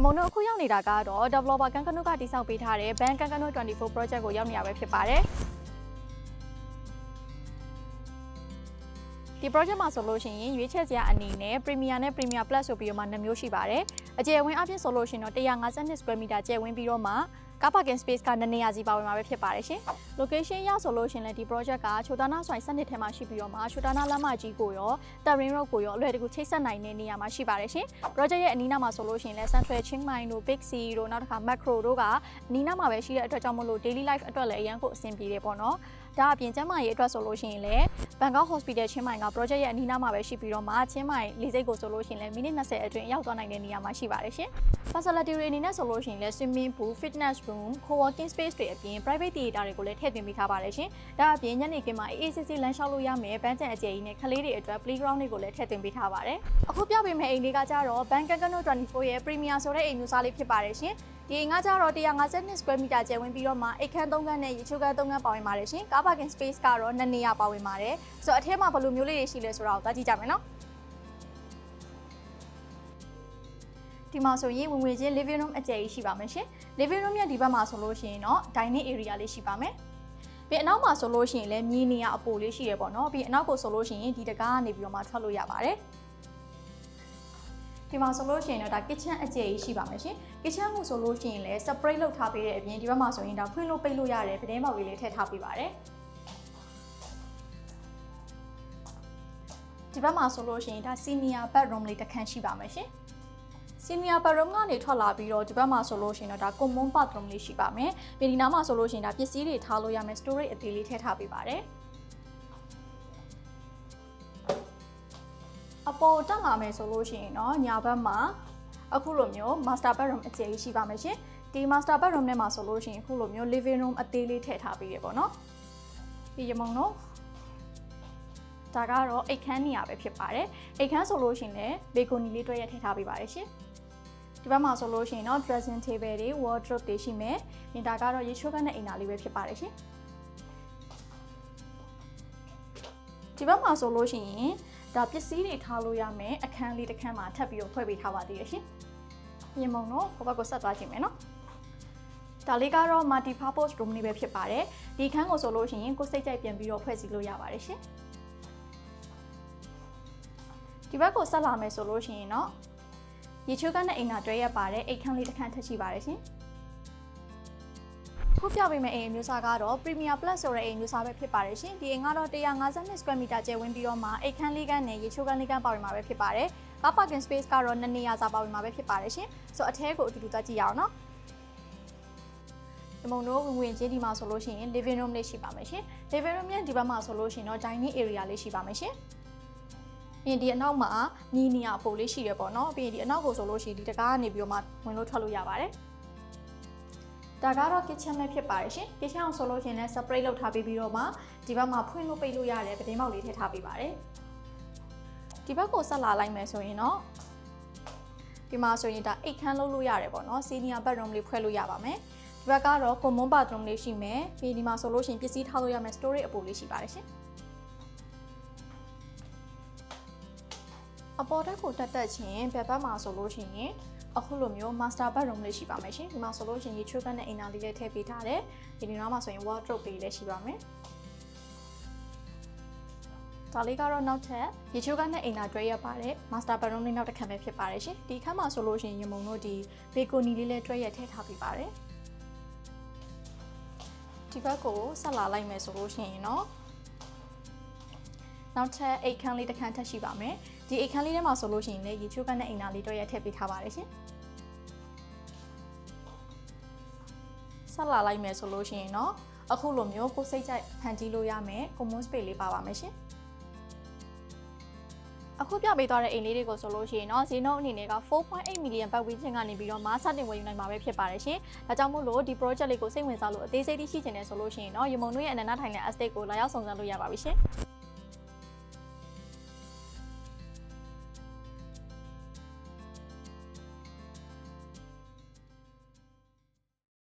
မုံတို့အခုရောက်နေတာကတော့ developer ကန်ကနုကတိစောက်ပေးထားတဲ့ Bank ကန်ကနု24 project ကိုရောက်နေရပဲဖြစ်ပါတယ်ဒီ project မှာဆိုလို့ရှိရင်ရွေးချယ်စရာအနေနဲ့ Premier နဲ့ Premier Plus ဆိုပြီးတော့မှ2မျိုးရှိပါတယ်အကျယ်ဝန်းအပြင်ဆိုလို့ရှိရင်တော့152 square meter ကျယ်ဝန်းပြီးတော့မှcar parking space က2နေရာစီပါဝင်မှာပဲဖြစ်ပါတယ်ရှင် location ရဆိုလို့ရှင်လဲဒီ project ကချိုတာနာဆိုင်စနစ်ထဲမှာရှိပြီးတော့မှချိုတာနာလမ်းမကြီးကိုရော Terrain Road ကိုရောအလွယ်တကူချိတ်ဆက်နိုင်တဲ့နေရာမှာရှိပါတယ်ရှင် project ရဲ့အနီးနားမှာဆိုလို့ရှင်လဲ Central Chiangmai တို့ Big C တို့နောက်တစ်ခါ Macro တို့ကအနီးနားမှာပဲရှိတဲ့အတွက်ကြောင့်မလို့ daily life အတွက်လည်းအရန်ကိုအဆင်ပြေတယ်ပေါ့နော်ဒါအပြင်ကျန်းမာရေးအတွက်ဆိုလို့ရှိရင်လည်း Bangkok Hospital ချင်းမိုင်က project ရဲ့အနီးနားမှာပဲရှိပြီးတော့မှချင်းမိုင်လေဆိပ်ကိုဆိုလို့ရှိရင်လည်းမိနစ်20အတွင်းရောက်သွားနိုင်တဲ့နေရာမှာရှိပါတယ်ရှင် facility တွေအနေနဲ့ဆိုလို့ရှိရင်လည်း swimming pool, fitness room, co-working space တွေအပြင် private theater တွေကိုလည်းထည့်သွင်းပေးထားပါတယ်ရှင်ဒါအပြင်ညနေခင်းမှာအေးဆေးဆေးလမ်းလျှောက်လို့ရမယ်ပန်းချံအကျယ်ကြီးနဲ့ကလေးတွေအတွက် playground တွေကိုလည်းထည့်သွင်းပေးထားပါတယ်အခုပြပေးမယ့်အိမ်လေးကကြတော့ Bank Kano 24ရဲ့ Premier ဆိုတဲ့အိမ်မျိုးစားလေးဖြစ်ပါတယ်ရှင်ဒီအိမ်ကကြတော့152 square meter ကျယ်ဝန်းပြီးတော့မှအိတ်ခန်း3ခန်းနဲ့ရေချိုးခန်း3ခန်းပါဝင်ပါတယ်ရှင် car parking space ကတော့2နေရာပါဝင်ပါတယ်ဆိုတော့အထဲမှာဘယ်လိုမျိုးလေးတွေရှိလဲဆိုတာကိုသွားကြည့်ကြမယ်နော်ဒီမှာဆိုရင်ဝင်ချင်း living room အကျယ်ကြီးရှိပါမယ်ရှင် living room ရဲ့ဒီဘက်မှာဆိုလို့ရှိရင်တော့ dining area လေးရှိပါမယ်ပြီးအနောက်မှာဆိုလို့ရှိရင်လည်းမြေနေရအပိုလေးရှိရပေါ့နော်ပြီးအနောက်ကိုဆိုလို့ရှိရင်ဒီတကားကနေပြီးတော့မှထွက်လို့ရပါတယ်ဒီမှာဆိုလို့ရှိရင်တော့ဒါ kitchen အကျယ်ကြီးရှိပါမယ်ရှင် kitchen ကိုဆိုလို့ရှိရင်လည်း separate လုပ်ထားပေးတဲ့အပြင်ဒီဘက်မှာဆိုရင်ဒါဖွင့်လို့ပိတ်လို့ရတယ်ပတင်းပေါက်လေးထည့်ထားပေးပါတယ်ဒီဘက်မှာဆိုလို့ရှိရင်ဒါ senior bedroom လေးတစ်ခန်းရှိပါမယ်ရှင် senior bedroom ကနေထွက်လာပြီးတော့ဒီဘက်မှာဆိုလို့ရှိရင်တော့ဒါ common bathroom လေးရှိပါမယ်ပြီးဒီနားမှာဆိုလို့ရှိရင်ဒါပစ္စည်းတွေထားလို့ရမယ် storage အသေးလေးထည့်ထားပေးပါတယ်အပေါ်တက်လာမယ်ဆိုလို့ရှိရင်တော့ညာဘက်မှာအခုလိုမျိုး master bedroom အကျယ်ကြီးရှိပါမယ်ရှင်ဒီ master bedroom နဲ့မှာဆိုလို့ရှိရင်အခုလိုမျိုး living room အသေးလေးထည့်ထားပေးရပေါ့နော်ပြီးရမုံတော့ဒါကတော့အိတ်ခမ်းနေရာပဲဖြစ်ပါတယ်အိတ်ခမ်းဆိုလို့ရှိရင်လည်း balcony လေးတွဲရထည့်ထားပေးပါတယ်ရှင်ဒီဘက်မှာဆိုလို့ရှိရင်တော့ dressing table တွေ wardrobe တွေရှိမယ်ဒီဒါကတော့ရေချိုးခန်းနဲ့အိမ်သာလေးပဲဖြစ်ပါတယ်ရှင်ဒီဘက်မှာဆိုလို့ရှိရင်ဒါပစ္စည်းတွေထားလို့ရမယ်အခန်းလေးတစ်ခန်းမှာထပ်ပြီးတော့ဖွဲ့ပေးထားပါသေးတယ်ရှင်။ပြင်မုံတော့ဟိုဘက်ကိုဆက်သွားကြည့်မယ်နော်။ဒါလေးကတော့ multi purpose room လေးပဲဖြစ်ပါတယ်။ဒီခန်းကိုဆိုလို့ရှိရင်ကိုယ်စိတ်ကြိုက်ပြန်ပြီးတော့ဖွဲ့စည်းလို့ရပါတယ်ရှင်။ဒီဘက်ကိုဆက်လာမယ်ဆိုလို့ရှိရင်တော့ရေချိုးကန်းနဲ့အိမ်သာတွဲရပါတယ်အိတ်ခန်းလေးတစ်ခန်းထပ်ရှိပါတယ်ရှင်။ခုပြပေးမယ့်အိမ်အမျိုးအစားကတော့ Premier Plus ဆိုတဲ့အိမ်မျိုးအစားပဲဖြစ်ပါတယ်ရှင်ဒီအိမ်ကတော့152 square meter ကျယ်ဝန်းပြီးတော့မှအိတ်ခန်းလေးခန်းနဲ့ရေချိုးခန်းလေးခန်းပါဝင်မှာပဲဖြစ်ပါတယ်။ car parking space ကတော့2နေရာစာပါဝင်မှာပဲဖြစ်ပါတယ်ရှင်ဆိုတော့အထဲကိုအတူတူသွားကြည့်ရအောင်နော်ဒီမုံတို့ဝင်ချင်းဒီမှာဆိုလို့ရှိရင် living room လေးရှိပါမယ်ရှင် living room ရဲ့ဒီဘက်မှာဆိုလို့ရှိရင်တော့ dining area လေးရှိပါမယ်ရှင်ပြီးဒီအနောက်မှာမြေနေရာအပိုလေးရှိရပေါ့နော်ပြီးဒီအနောက်ကိုဆိုလို့ရှိရင်ဒီတကားကနေပြီးတော့မှဝင်လို့ထွက်လို့ရပါတယ်ဒါကတော့ kitchen ပဲဖြစ်ပါတယ်ရှင် kitchen ကိုဆိုလို့ရှိရင်လည်း separate လုပ်ထားပြီးတော့မှဒီဘက်မှာဖွင့်လို့ပိတ်လို့ရတယ်ပတင်းပေါက်လေးထည့်ထားပေးပါတယ်ဒီဘက်ကိုဆက်လာလိုက်မယ်ဆိုရင်တော့ဒီမှာဆိုရင်ဒါအိတ်ခန်းလုပ်လို့ရတယ်ပေါ့နော် senior bedroom လေးဖွဲ့လို့ရပါမယ်ဒီဘက်ကတော့ common bathroom လေးရှိမယ်ပြီးဒီမှာဆိုလို့ရှိရင်ပစ္စည်းထားလို့ရမယ် storage အပိုလေးရှိပါတယ်ရှင်အပေါ်တက်ကိုတက်ချင်းဘက်ဘက်မှာဆိုလို့ရှိရင်အခုလိုမျိုး master bedroom လေးရှိပါမယ်ရှင်ဒီမှာဆိုလို့ရှိရင်ရေချိုးခန်းနဲ့အိမ်သာလေးလေးထည့်ပေးထားတယ်ဒီနောက်မှာဆိုရင် wardrobe လေးလည်းရှိပါမယ်ဒါလေးကတော့နောက်ထပ်ရေချိုးခန်းနဲ့အိမ်သာတွဲရပါတယ် master bedroom လေးနောက်တစ်ခန်းပဲဖြစ်ပါတယ်ရှင်ဒီခန်းမှာဆိုလို့ရှိရင်ရေမုံတို့ဒီ balcony လေးလည်းတွဲရထည့်ထားပေးပါတယ်ဒီဘက်ကိုဆက်လာလိုက်မယ်ဆိုလို့ရှိရင်တော့နောက်ထပ်အိတ်ခန်းလေးတစ်ခန်းထပ်ရှိပါမယ်ဒီအိတ်ခန်းလေးထဲမှာဆိုလို့ရှိရင်လည်းရေချိုးခန်းနဲ့အိမ်သာလေးတွဲရထည့်ပေးထားပါတယ်ရှင်ဆက်လာလိုက်မယ်ဆိုလို့ရှိရင်တော့အခုလိုမျိုးကိုယ်စိတ်ကြိုက်ဖန်တီးလို့ရမယ် common space လေးပါပါမယ်ရှင်အခုပြပေးသွားတဲ့အိမ်လေးတွေကိုဆိုလို့ရှိရင်တော့ဈေးနှုန်းအနေနဲ့က 4.8 million ပတ်ဝန်းကျင်ကနေပြီးတော့မှစတင်ဝယ်ယူနိုင်မှာပဲဖြစ်ပါတယ်ရှင်။ဒါကြောင့်မို့လို့ဒီ project လေးကိုစိတ်ဝင်စားလို့အသေးစိတ်ရှိချင်တယ်ဆိုလို့ရှိရင်တော့ရမုံတို့ရဲ့အနန္တထိုင်လန် estate ကိုလာရောက်ဆောင်စမ်းလို့ရပါပြီရှင်။